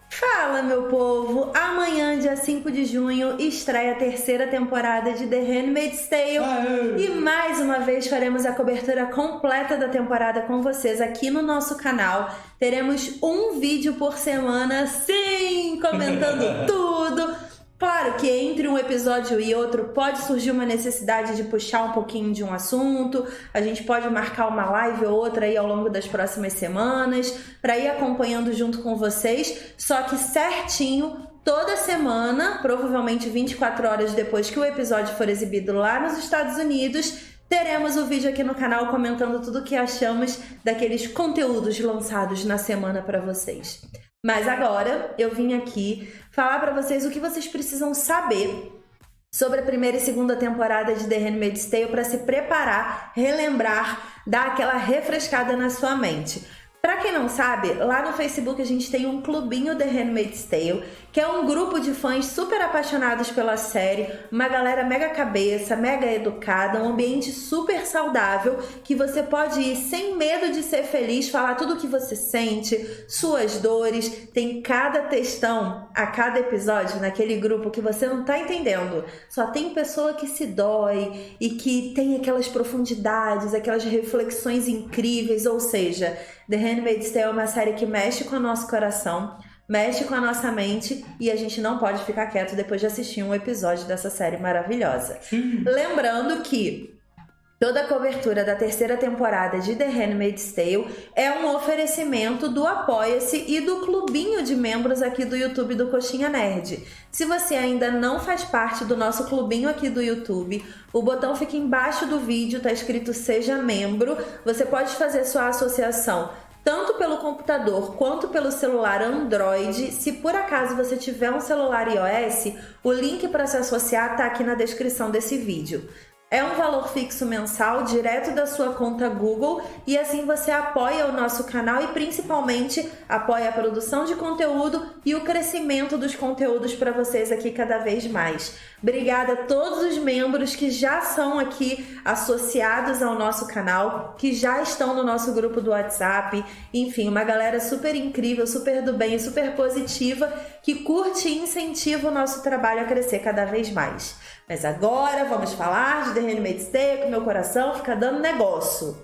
Fala, meu povo! Amanhã, dia 5 de junho, estreia a terceira temporada de The Handmaid's Tale. E mais uma vez faremos a cobertura completa da temporada com vocês aqui no nosso canal. Teremos um vídeo por semana, sim! Comentando tudo! Claro que entre um episódio e outro pode surgir uma necessidade de puxar um pouquinho de um assunto, a gente pode marcar uma live ou outra aí ao longo das próximas semanas para ir acompanhando junto com vocês, só que certinho, toda semana, provavelmente 24 horas depois que o episódio for exibido lá nos Estados Unidos, teremos o vídeo aqui no canal comentando tudo o que achamos daqueles conteúdos lançados na semana para vocês. Mas agora eu vim aqui falar para vocês o que vocês precisam saber sobre a primeira e segunda temporada de The Handmaid's Tale para se preparar, relembrar, dar aquela refrescada na sua mente. Pra quem não sabe, lá no Facebook a gente tem um clubinho The Handmaid's Tale, que é um grupo de fãs super apaixonados pela série, uma galera mega cabeça, mega educada, um ambiente super saudável, que você pode ir sem medo de ser feliz, falar tudo o que você sente, suas dores, tem cada textão a cada episódio naquele grupo que você não tá entendendo. Só tem pessoa que se dói e que tem aquelas profundidades, aquelas reflexões incríveis, ou seja, The Handmaid's Tale é uma série que mexe com o nosso coração, mexe com a nossa mente e a gente não pode ficar quieto depois de assistir um episódio dessa série maravilhosa. Lembrando que toda a cobertura da terceira temporada de The Handmaid's Tale é um oferecimento do Apoia-se e do clubinho de membros aqui do YouTube do Coxinha Nerd. Se você ainda não faz parte do nosso clubinho aqui do YouTube, o botão fica embaixo do vídeo, tá escrito Seja Membro. Você pode fazer sua associação tanto pelo computador quanto pelo celular Android. Se por acaso você tiver um celular iOS, o link para se associar tá aqui na descrição desse vídeo. É um valor fixo mensal, direto da sua conta Google, e assim você apoia o nosso canal e principalmente apoia a produção de conteúdo e o crescimento dos conteúdos para vocês aqui cada vez mais. Obrigada a todos os membros que já são aqui associados ao nosso canal, que já estão no nosso grupo do WhatsApp, enfim, uma galera super incrível, super do bem, super positiva, que curte e incentiva o nosso trabalho a crescer cada vez mais. Mas agora vamos falar de The Handmaid's Tale, que meu coração fica dando negócio.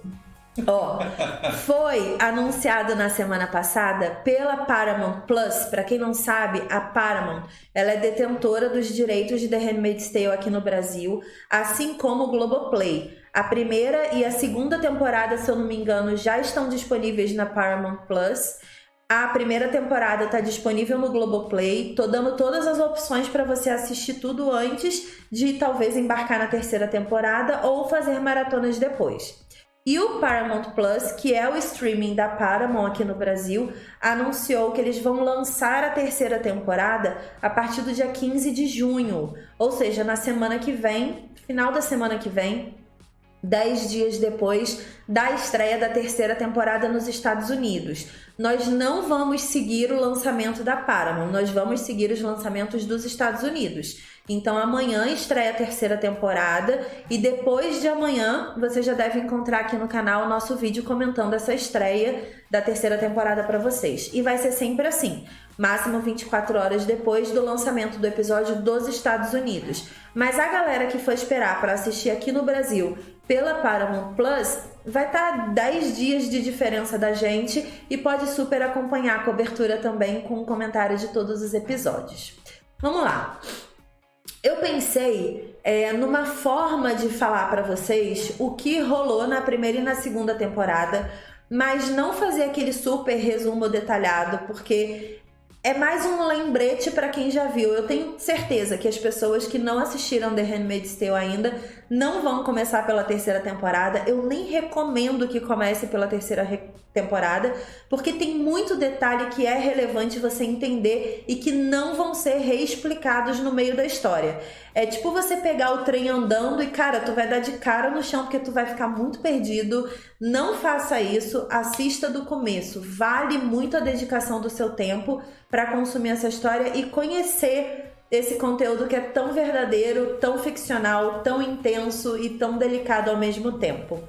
Foi anunciado na semana passada pela Paramount Plus. Para quem não sabe, a Paramount, ela é detentora dos direitos de The Handmaid's Tale aqui no Brasil, assim como o Globoplay. A primeira e a segunda temporada, se eu não me engano, já estão disponíveis na Paramount Plus. A primeira temporada está disponível no Globoplay. Tô dando todas as opções para você assistir tudo antes de talvez embarcar na terceira temporada ou fazer maratonas depois. E o Paramount Plus, que é o streaming da Paramount aqui no Brasil, anunciou que eles vão lançar a terceira temporada a partir do dia 15 de junho. Ou seja, na semana que vem, final da semana que vem, 10 dias depois da estreia da terceira temporada nos Estados Unidos. Nós não vamos seguir o lançamento da Paramount, nós vamos seguir os lançamentos dos Estados Unidos. Então amanhã estreia a terceira temporada e depois de amanhã você já deve encontrar aqui no canal o nosso vídeo comentando essa estreia da terceira temporada para vocês. E vai ser sempre assim, máximo 24 horas depois do lançamento do episódio dos Estados Unidos. Mas a galera que for esperar para assistir aqui no Brasil pela Paramount Plus vai estar 10 dias de diferença da gente e pode super acompanhar a cobertura também com um comentário de todos os episódios. Vamos lá! Eu pensei numa forma de falar para vocês o que rolou na primeira e na segunda temporada, mas não fazer aquele super resumo detalhado, porque é mais um lembrete para quem já viu. Eu tenho certeza que as pessoas que não assistiram The Handmaid's Tale ainda não vão começar pela terceira temporada. Eu nem recomendo que comece pela terceira temporada, porque tem muito detalhe que é relevante você entender e que não vão ser reexplicados no meio da história. É tipo você pegar o trem andando e, cara, tu vai dar de cara no chão porque tu vai ficar muito perdido. Não faça isso, assista do começo. Vale muito a dedicação do seu tempo para consumir essa história e conhecer esse conteúdo que é tão verdadeiro, tão ficcional, tão intenso e tão delicado ao mesmo tempo.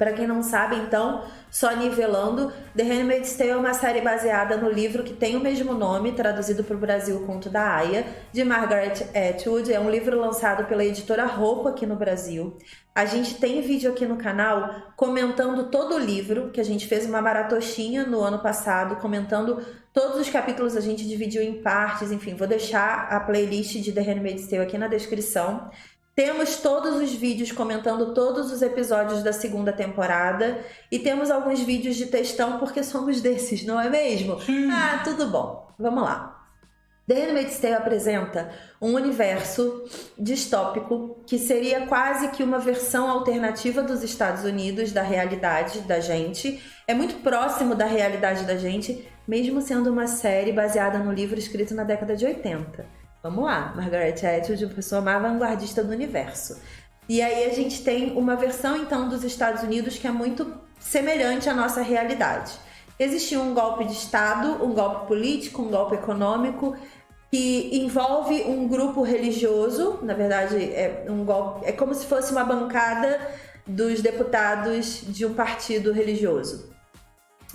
Para quem não sabe, então, só nivelando, The Handmaid's Tale é uma série baseada no livro que tem o mesmo nome, traduzido para o Brasil, O Conto da Aia, de Margaret Atwood. É um livro lançado pela editora Rocco aqui no Brasil. A gente tem vídeo aqui no canal comentando todo o livro, que a gente fez uma maratochinha no ano passado, comentando todos os capítulos, a gente dividiu em partes, enfim, vou deixar a playlist de The Handmaid's Tale aqui na descrição. Temos todos os vídeos comentando todos os episódios da segunda temporada e temos alguns vídeos de textão porque somos desses, não é mesmo? Ah, tudo bom. Vamos lá. The Handmaid's Tale apresenta um universo distópico que seria quase que uma versão alternativa dos Estados Unidos, da realidade da gente. É muito próximo da realidade da gente, mesmo sendo uma série baseada no livro escrito na década de 80. Vamos lá, Margaret Atwood, uma pessoa mais vanguardista do universo. E aí a gente tem uma versão, então, dos Estados Unidos que é muito semelhante à nossa realidade. Existiu um golpe de Estado, um golpe político, um golpe econômico, que envolve um grupo religioso, na verdade é um golpe, é como se fosse uma bancada dos deputados de um partido religioso.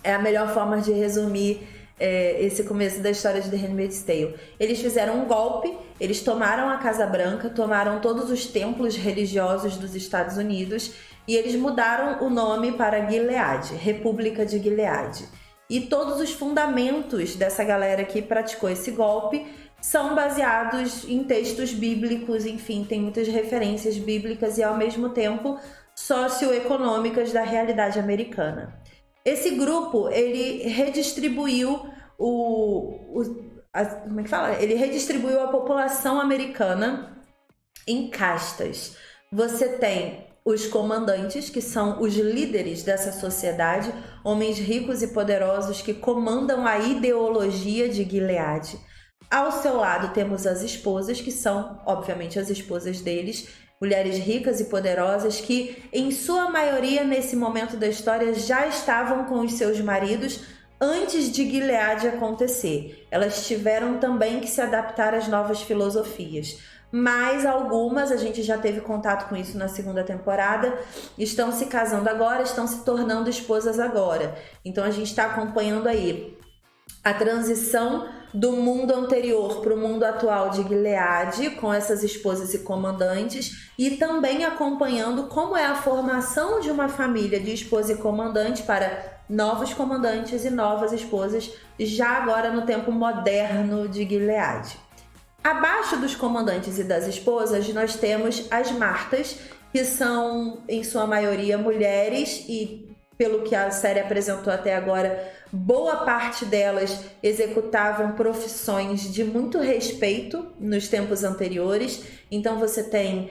É a melhor forma de resumir esse começo da história de The Handmaid's Tale. Eles fizeram um golpe, eles tomaram a Casa Branca, tomaram todos os templos religiosos dos Estados Unidos e eles mudaram o nome para Gilead, República de Gilead. E todos os fundamentos dessa galera que praticou esse golpe são baseados em textos bíblicos, enfim, tem muitas referências bíblicas e ao mesmo tempo socioeconômicas da realidade americana. Esse grupo, ele redistribuiu como é que fala? Ele redistribuiu a população americana em castas. Você tem os comandantes, que são os líderes dessa sociedade, homens ricos e poderosos que comandam a ideologia de Gilead. Ao seu lado temos as esposas, que são, obviamente, as esposas deles, mulheres ricas e poderosas que, em sua maioria, nesse momento da história, já estavam com os seus maridos antes de Gilead acontecer. Elas tiveram também que se adaptar às novas filosofias. Mas algumas, a gente já teve contato com isso na segunda temporada, estão se casando agora, estão se tornando esposas agora. Então a gente está acompanhando aí a transição do mundo anterior para o mundo atual de Gilead, com essas esposas e comandantes, e também acompanhando como é a formação de uma família de esposa e comandante para novos comandantes e novas esposas, já agora no tempo moderno de Gilead. Abaixo dos comandantes e das esposas, nós temos as Martas, que são, em sua maioria, mulheres e, pelo que a série apresentou até agora, boa parte delas executavam profissões de muito respeito nos tempos anteriores. Então você tem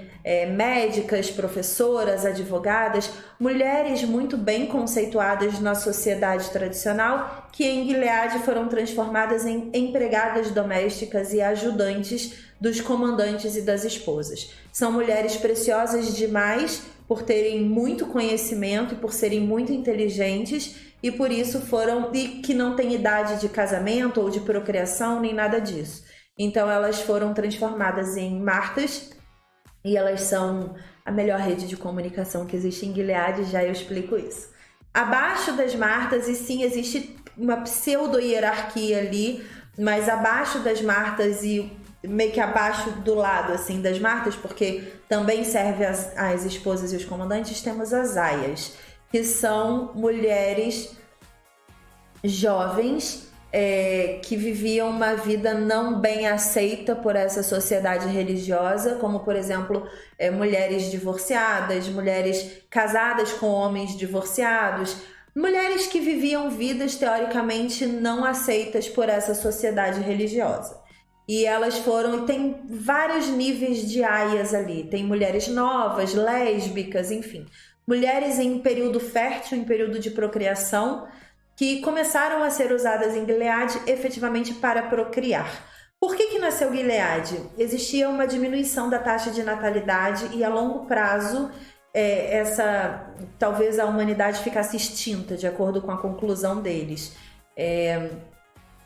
médicas, professoras, advogadas, mulheres muito bem conceituadas na sociedade tradicional, que em Gilead foram transformadas em empregadas domésticas e ajudantes dos comandantes e das esposas. São mulheres preciosas demais por terem muito conhecimento e por serem muito inteligentes, e por isso e que não têm idade de casamento ou de procriação, nem nada disso. Então elas foram transformadas em Martas, e elas são a melhor rede de comunicação que existe em Gilead, já eu explico isso. Abaixo das Martas, e sim, existe uma pseudo-hierarquia ali, mas abaixo das Martas e meio que abaixo do lado assim das Martas, porque também serve as esposas e os comandantes, temos as Aias, que são mulheres jovens que viviam uma vida não bem aceita por essa sociedade religiosa, como, por exemplo, mulheres divorciadas, mulheres casadas com homens divorciados, mulheres que viviam vidas teoricamente não aceitas por essa sociedade religiosa. E elas foram, e tem vários níveis de aias ali, tem mulheres novas, lésbicas, enfim, mulheres em período fértil, em período de procriação, que começaram a ser usadas em Gilead efetivamente para procriar. Por que nasceu Gilead? Existia uma diminuição da taxa de natalidade e a longo prazo talvez a humanidade ficasse extinta, de acordo com a conclusão deles.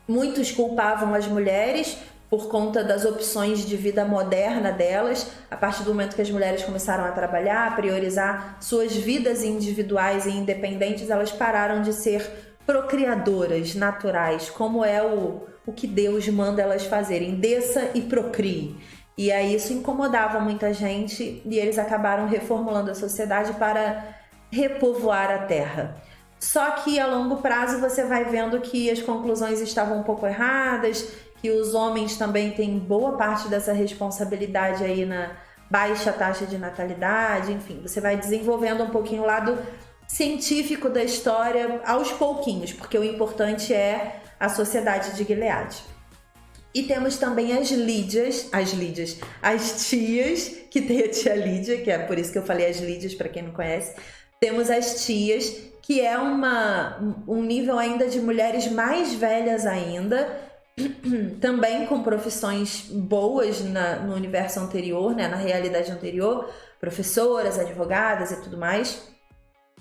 Muitos culpavam as mulheres por conta das opções de vida moderna delas, a partir do momento que as mulheres começaram a trabalhar, a priorizar suas vidas individuais e independentes, elas pararam de ser procriadoras naturais, como é o que Deus manda elas fazerem, desça e procrie. E aí isso incomodava muita gente e eles acabaram reformulando a sociedade para repovoar a terra. Só que a longo prazo você vai vendo que as conclusões estavam um pouco erradas, que os homens também têm boa parte dessa responsabilidade aí na baixa taxa de natalidade, enfim, você vai desenvolvendo um pouquinho o lado científico da história aos pouquinhos, porque o importante é a sociedade de Gilead. E temos também as tias, que tem a tia Lídia, que é por isso que eu falei as Lídias, para quem não conhece. Temos as tias, que é um nível ainda de mulheres mais velhas ainda, também com profissões boas no universo anterior, né, na realidade anterior, professoras, advogadas e tudo mais.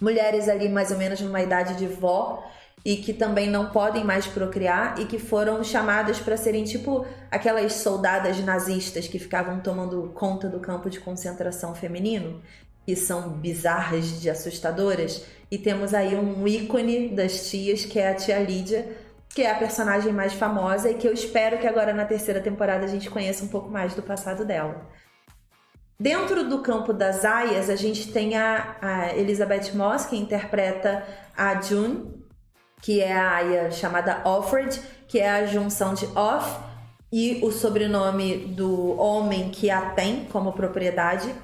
Mulheres ali mais ou menos numa idade de vó e que também não podem mais procriar e que foram chamadas para serem tipo aquelas soldadas nazistas que ficavam tomando conta do campo de concentração feminino, que são bizarras de assustadoras. E temos aí um ícone das tias, que é a tia Lídia, que é a personagem mais famosa e que eu espero que agora na terceira temporada a gente conheça um pouco mais do passado dela. Dentro do campo das aias, a gente tem a Elizabeth Moss, que interpreta a June, que é a aia chamada Offred, que é a junção de Off e o sobrenome do homem que a tem como propriedade.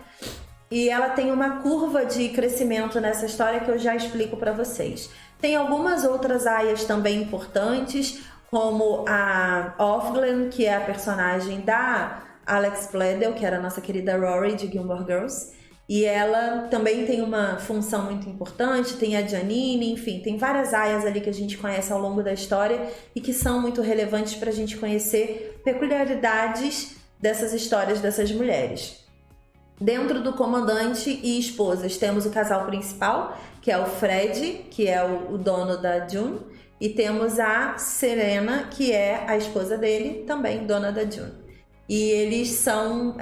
E ela tem uma curva de crescimento nessa história que eu já explico para vocês. Tem algumas outras aias também importantes, como a Offglen, que é a personagem da Alex Bledel, que era a nossa querida Rory de Gilmore Girls. E ela também tem uma função muito importante, tem a Janine, enfim, tem várias aias ali que a gente conhece ao longo da história e que são muito relevantes para a gente conhecer peculiaridades dessas histórias dessas mulheres. Dentro do comandante e esposas temos o casal principal, que é o Fred, que é o dono da June, e temos a Serena, que é a esposa dele, também dona da June. E eles são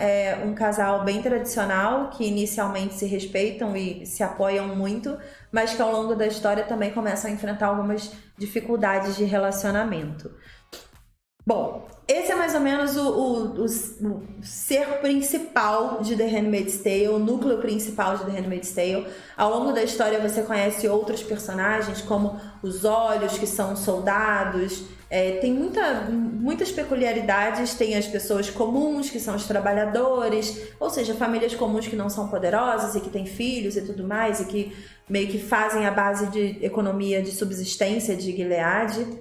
um casal bem tradicional, que inicialmente se respeitam e se apoiam muito, mas que ao longo da história também começam a enfrentar algumas dificuldades de relacionamento. Bom, esse é mais ou menos o ser principal de The Handmaid's Tale, o núcleo principal de The Handmaid's Tale. Ao longo da história você conhece outros personagens, como os Olhos, que são soldados. Tem muitas peculiaridades, tem as pessoas comuns, que são os trabalhadores, ou seja, famílias comuns que não são poderosas e que têm filhos e tudo mais, e que meio que fazem a base de economia de subsistência de Gilead.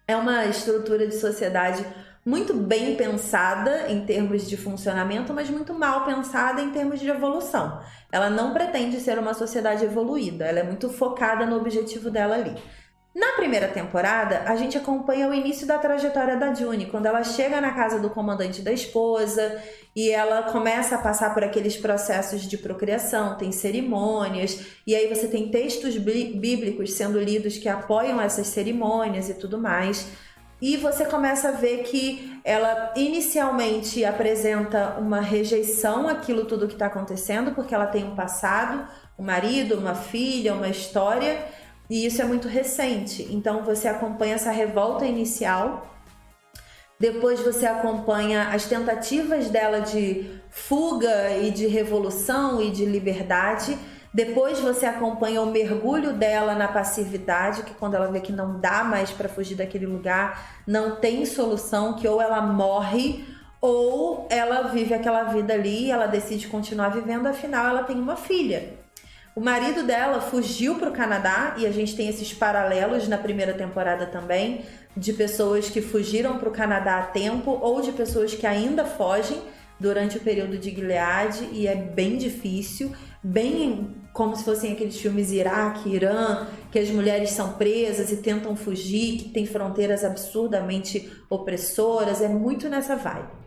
É uma estrutura de sociedade muito bem pensada em termos de funcionamento, mas muito mal pensada em termos de evolução. Ela não pretende ser uma sociedade evoluída, ela é muito focada no objetivo dela ali. Na primeira temporada, a gente acompanha o início da trajetória da June, quando ela chega na casa do comandante da esposa e ela começa a passar por aqueles processos de procriação, tem cerimônias, e aí você tem textos bíblicos sendo lidos que apoiam essas cerimônias e tudo mais. E você começa a ver que ela inicialmente apresenta uma rejeição àquilo tudo que está acontecendo, porque ela tem um passado, um marido, uma filha, uma história. E isso é muito recente, então você acompanha essa revolta inicial, depois você acompanha as tentativas dela de fuga e de revolução e de liberdade, depois você acompanha o mergulho dela na passividade, que quando ela vê que não dá mais para fugir daquele lugar, não tem solução, que ou ela morre ou ela vive aquela vida ali, ela decide continuar vivendo, afinal ela tem uma filha. O marido dela fugiu para o Canadá e a gente tem esses paralelos na primeira temporada também, de pessoas que fugiram para o Canadá a tempo ou de pessoas que ainda fogem durante o período de Gilead, e é bem difícil, bem como se fossem aqueles filmes Iraque, Irã, que as mulheres são presas e tentam fugir, que tem fronteiras absurdamente opressoras, é muito nessa vibe.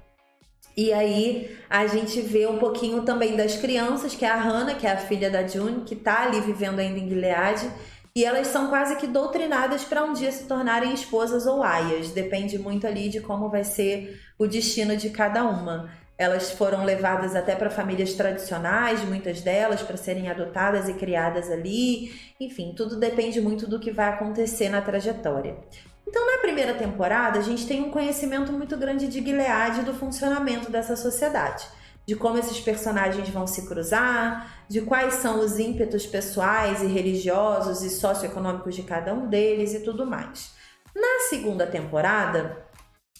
E aí a gente vê um pouquinho também das crianças, que é a Hannah, que é a filha da June, que tá ali vivendo ainda em Gilead, E elas são quase que doutrinadas para um dia se tornarem esposas ou aias. Depende muito ali de como vai ser o destino de cada uma. Elas foram levadas até para famílias tradicionais, muitas delas, para serem adotadas e criadas ali. Enfim, tudo depende muito do que vai acontecer na trajetória. Então, na primeira temporada, a gente tem um conhecimento muito grande de Gilead e do funcionamento dessa sociedade, de como esses personagens vão se cruzar, de quais são os ímpetos pessoais e religiosos e socioeconômicos de cada um deles e tudo mais. Na segunda temporada,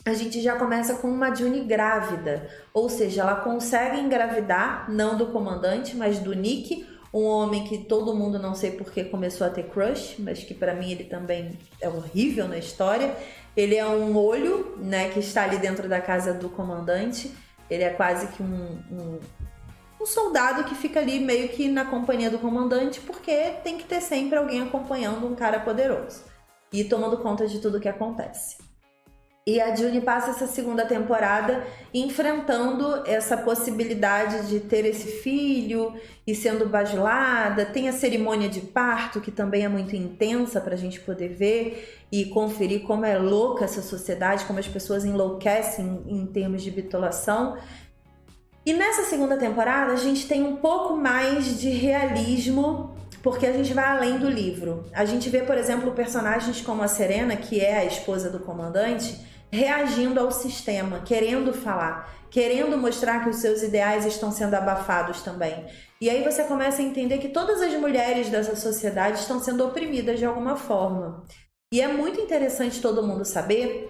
a gente já começa com uma June grávida, ou seja, ela consegue engravidar, não do comandante, mas do Nick, um homem que todo mundo, não sei por que, começou a ter crush, mas que para mim ele também é horrível na história. Ele é um olho, né, que está ali dentro da casa do comandante. Ele é quase que um soldado que fica ali meio que na companhia do comandante, porque tem que ter sempre alguém acompanhando um cara poderoso e tomando conta de tudo que acontece. E a June passa essa segunda temporada enfrentando essa possibilidade de ter esse filho e sendo bajulada. Tem a cerimônia de parto, que também é muito intensa para a gente poder ver e conferir como é louca essa sociedade, como as pessoas enlouquecem em termos de bitolação. E nessa segunda temporada a gente tem um pouco mais de realismo, porque a gente vai além do livro. A gente vê, por exemplo, personagens como a Serena, que é a esposa do comandante, reagindo ao sistema, querendo falar, querendo mostrar que os seus ideais estão sendo abafados também. E aí você começa a entender que todas as mulheres dessa sociedade estão sendo oprimidas de alguma forma. E é muito interessante todo mundo saber,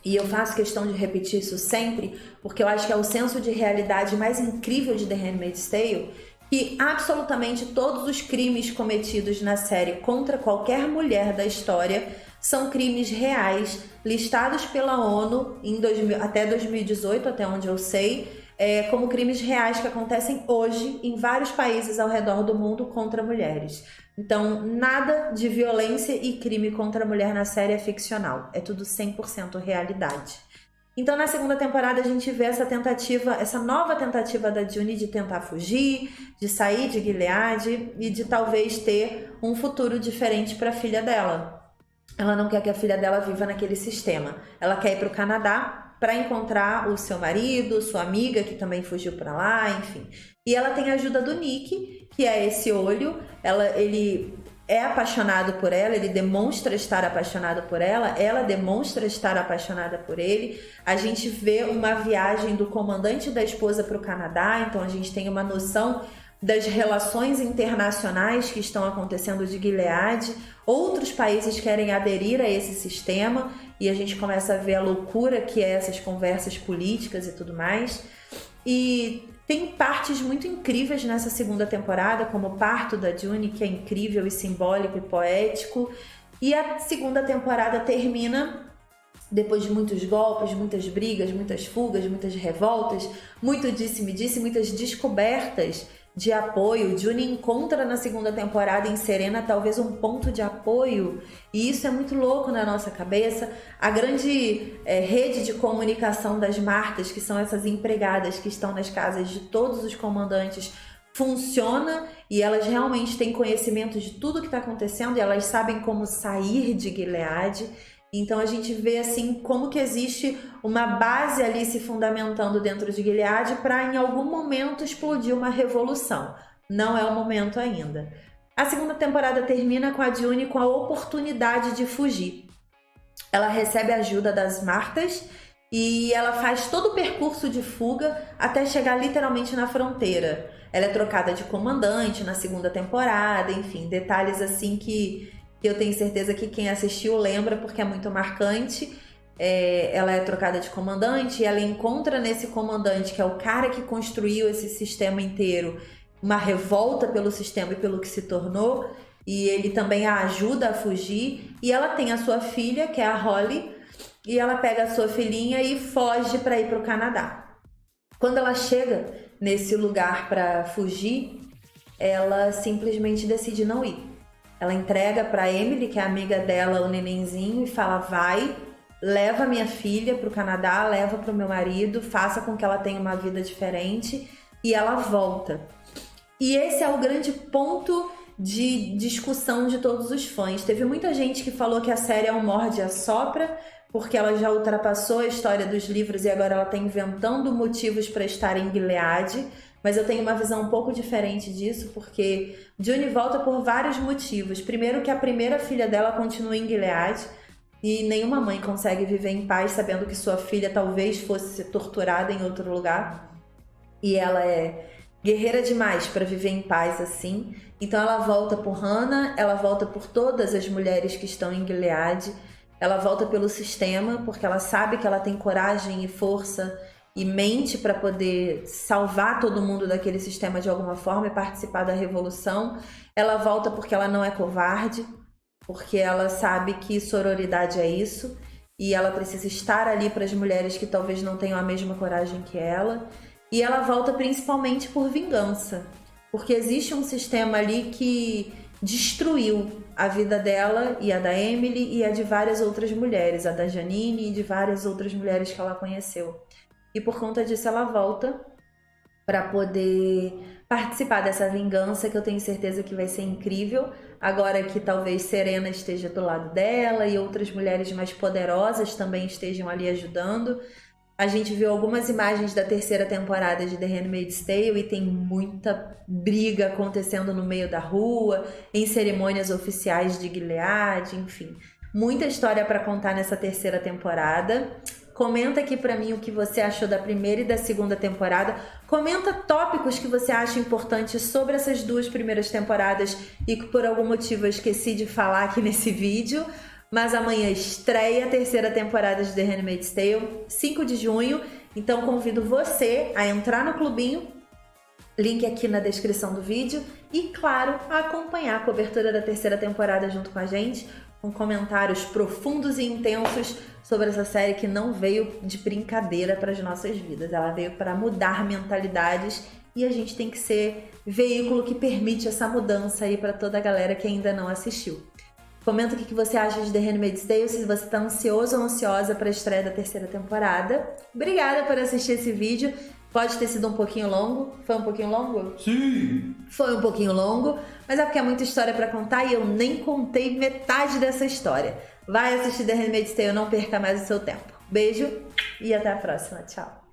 e eu faço questão de repetir isso sempre, porque eu acho que é o senso de realidade mais incrível de The Handmaid's Tale, que absolutamente todos os crimes cometidos na série contra qualquer mulher da história são crimes reais, listados pela ONU até 2018, até onde eu sei, como crimes reais que acontecem hoje em vários países ao redor do mundo contra mulheres. Então, nada de violência e crime contra a mulher na série é ficcional, é tudo 100% realidade. Então, na segunda temporada, a gente vê essa nova tentativa da June de tentar fugir, de sair de Gilead e de talvez ter um futuro diferente para a filha dela. Ela não quer que a filha dela viva naquele sistema. Ela quer ir para o Canadá para encontrar o seu marido, sua amiga, que também fugiu para lá, enfim. E ela tem a ajuda do Nick, que é esse olho. Ele é apaixonado por ela, ele demonstra estar apaixonado por ela demonstra estar apaixonada por ele. A gente vê uma viagem do comandante da esposa para o Canadá, então a gente tem uma noção das relações internacionais que estão acontecendo de Gilead. Outros países querem aderir a esse sistema e a gente começa a ver a loucura que é essas conversas políticas e tudo mais. E tem partes muito incríveis nessa segunda temporada, como o parto da June, que é incrível e simbólico e poético. E a segunda temporada termina depois de muitos golpes, muitas brigas, muitas fugas, muitas revoltas, muito disse-me-disse, muitas descobertas de apoio. June encontra na segunda temporada em Serena talvez um ponto de apoio, e isso é muito louco na nossa cabeça. A grande rede de comunicação das Martas, que são essas empregadas que estão nas casas de todos os comandantes, funciona e elas realmente têm conhecimento de tudo que está acontecendo e elas sabem como sair de Gilead. Então a gente vê assim como que existe uma base ali se fundamentando dentro de Gilead para em algum momento explodir uma revolução. Não é o momento ainda. A segunda temporada termina com a June com a oportunidade de fugir. Ela recebe a ajuda das Martas e ela faz todo o percurso de fuga até chegar literalmente na fronteira. Ela é trocada de comandante na segunda temporada, enfim, detalhes assim que eu tenho certeza que quem assistiu lembra, porque é muito marcante. Ela é trocada de comandante e ela encontra nesse comandante, que é o cara que construiu esse sistema inteiro, uma revolta pelo sistema e pelo que se tornou, e ele também a ajuda a fugir. E ela tem a sua filha, que é a Holly, e ela pega a sua filhinha e foge para ir para o Canadá. Quando ela chega nesse lugar para fugir, ela simplesmente decide não ir. Ela entrega para Emily, que é amiga dela, o nenenzinho, e fala: vai, leva minha filha para o Canadá, leva para o meu marido, faça com que ela tenha uma vida diferente. E ela volta. E esse é o grande ponto de discussão de todos os fãs. Teve muita gente que falou que a série é um morde-a-sopra, porque ela já ultrapassou a história dos livros e agora ela está inventando motivos para estar em Gilead. Mas eu tenho uma visão um pouco diferente disso, porque June volta por vários motivos. Primeiro, que a primeira filha dela continua em Gilead, e nenhuma mãe consegue viver em paz sabendo que sua filha talvez fosse ser torturada em outro lugar. E ela é guerreira demais para viver em paz assim. Então ela volta por Hannah, ela volta por todas as mulheres que estão em Gilead. Ela volta pelo sistema, porque ela sabe que ela tem coragem e força e mente para poder salvar todo mundo daquele sistema de alguma forma e participar da revolução. Ela volta porque ela não é covarde, porque ela sabe que sororidade é isso e ela precisa estar ali para as mulheres que talvez não tenham a mesma coragem que ela. E ela volta principalmente por vingança, porque existe um sistema ali que destruiu a vida dela e a da Emily e a de várias outras mulheres, a da Janine e de várias outras mulheres que ela conheceu. E por conta disso ela volta para poder participar dessa vingança, que eu tenho certeza que vai ser incrível, agora que talvez Serena esteja do lado dela e outras mulheres mais poderosas também estejam ali ajudando. A gente viu algumas imagens da terceira temporada de The Handmaid's Tale e tem muita briga acontecendo no meio da rua, em cerimônias oficiais de Gilead, enfim. Muita história para contar nessa terceira temporada. Comenta aqui pra mim o que você achou da primeira e da segunda temporada. Comenta tópicos que você acha importantes sobre essas duas primeiras temporadas e que por algum motivo eu esqueci de falar aqui nesse vídeo. Mas amanhã estreia a terceira temporada de The Handmaid's Tale, 5 de junho. Então convido você a entrar no clubinho, link aqui na descrição do vídeo. E claro, a acompanhar a cobertura da terceira temporada junto com a gente, com comentários profundos e intensos sobre essa série que não veio de brincadeira para as nossas vidas. Ela veio para mudar mentalidades e a gente tem que ser veículo que permite essa mudança aí para toda a galera que ainda não assistiu. Comenta o que você acha de The Handmaid's Tale, se você está ansioso ou ansiosa para a estreia da terceira temporada. Obrigada por assistir esse vídeo. Pode ter sido um pouquinho longo. Foi um pouquinho longo? Sim! Foi um pouquinho longo, mas é porque é muita história para contar e eu nem contei metade dessa história. Vai assistir The Handmaid's Tale, não perca mais o seu tempo. Beijo e até a próxima. Tchau!